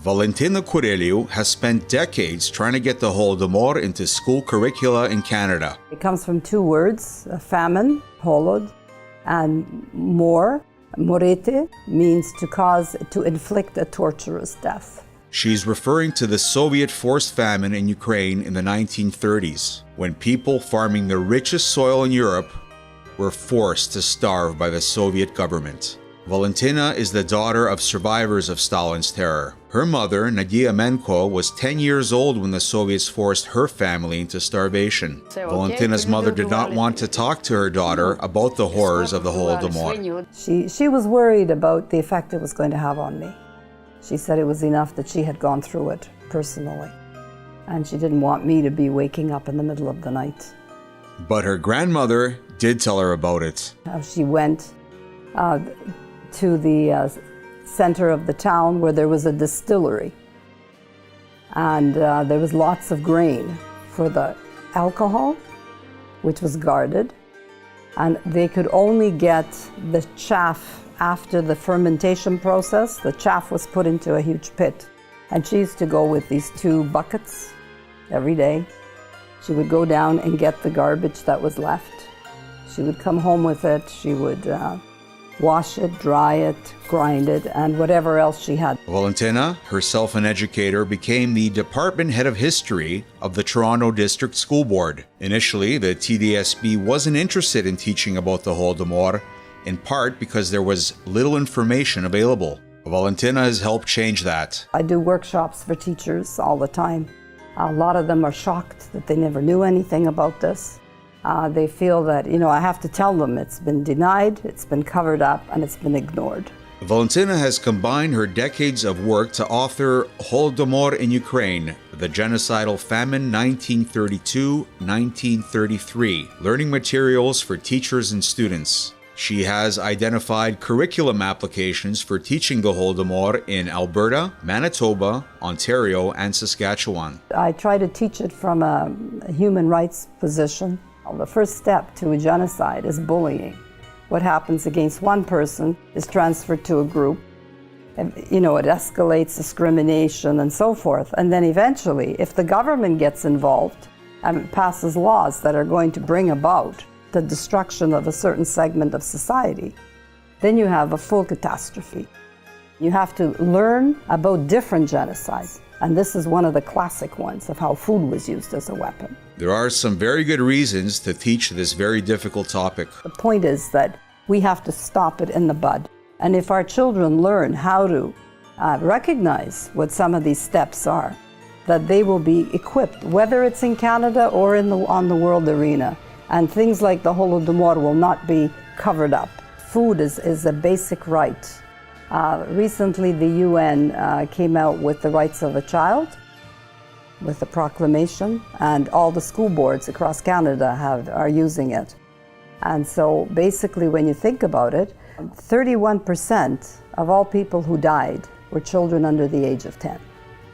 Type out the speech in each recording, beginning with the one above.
Valentina Kuryliw has spent decades trying to get the Holodomor into school curricula in Canada. It comes from two words, famine, holod, and mor. Morete means to inflict a torturous death. She's referring to the Soviet forced famine in Ukraine in the 1930s, when people farming the richest soil in Europe were forced to starve by the Soviet government. Valentina is the daughter of survivors of Stalin's terror. Her mother, Nedіля, was 10 years old when the Soviets forced her family into starvation. Valentina's mother did not want to talk to her daughter about the horrors of the Holodomor. She was worried about the effect it was going to have on me. She said it was enough that she had gone through it personally, and she didn't want me to be waking up in the middle of the night. But her grandmother did tell her about it. She went to the center of the town where there was a distillery, and there was lots of grain for the alcohol, which was guarded, and they could only get the chaff after the fermentation process. The chaff was put into a huge pit, and she used to go with these 2 buckets every day. She would go down and get the garbage that was left. She would come home with it. She would wash it, dry it, grind it, and whatever else she had. Valentina, herself an educator, became the department head of history of the Toronto District School Board. Initially, the TDSB wasn't interested in teaching about the Holodomor, in part because there was little information available. Valentina has helped change that. I do workshops for teachers all the time. A lot of them are shocked that they never knew anything about this. They feel that, I have to tell them it's been denied, it's been covered up, and it's been ignored. Valentina has combined her decades of work to author Holodomor in Ukraine, the Genocidal Famine 1932-1933, learning materials for teachers and students. She has identified curriculum applications for teaching the Holodomor in Alberta, Manitoba, Ontario, and Saskatchewan. I try to teach it from a human rights position. The first step to a genocide is bullying. What happens against one person is transferred to a group. And, it escalates discrimination and so forth. And then eventually, if the government gets involved and passes laws that are going to bring about the destruction of a certain segment of society, then you have a full catastrophe. You have to learn about different genocides. And this is one of the classic ones of how food was used as a weapon. There are some very good reasons to teach this very difficult topic. The point is that we have to stop it in the bud. And if our children learn how to recognize what some of these steps are, that they will be equipped, whether it's in Canada or on the world arena. And things like the Holodomor will not be covered up. Food is a basic right. Recently, the UN came out with the rights of a child, with a proclamation, and all the school boards across Canada are using it. And so basically, when you think about it, 31% of all people who died were children under the age of 10.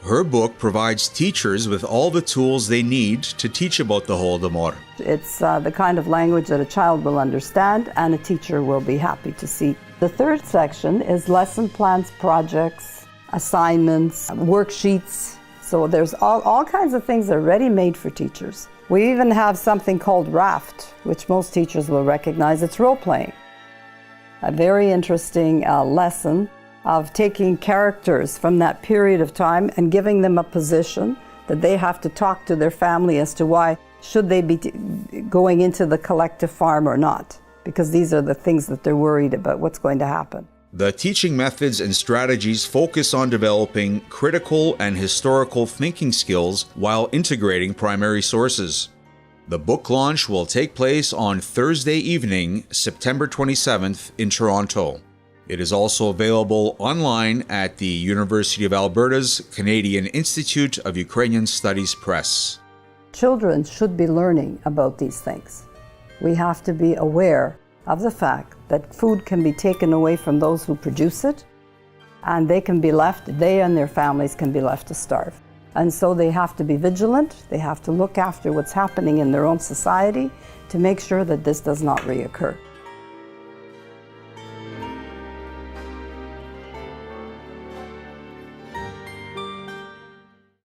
Her book provides teachers with all the tools they need to teach about the Holodomor. It's the kind of language that a child will understand and a teacher will be happy to see. The third section is lesson plans, projects, assignments, worksheets. So there's all kinds of things that are ready-made for teachers. We even have something called RAFT, which most teachers will recognize. It's role-playing. A very interesting lesson of taking characters from that period of time and giving them a position that they have to talk to their family as to why should they be going into the collective farm or not, because these are the things that they're worried about, what's going to happen. The teaching methods and strategies focus on developing critical and historical thinking skills while integrating primary sources. The book launch will take place on Thursday evening, September 27th in Toronto. It is also available online at the University of Alberta's Canadian Institute of Ukrainian Studies Press. Children should be learning about these things. We have to be aware of the fact that food can be taken away from those who produce it, and they and their families can be left to starve. And so they have to be vigilant, they have to look after what's happening in their own society to make sure that this does not reoccur.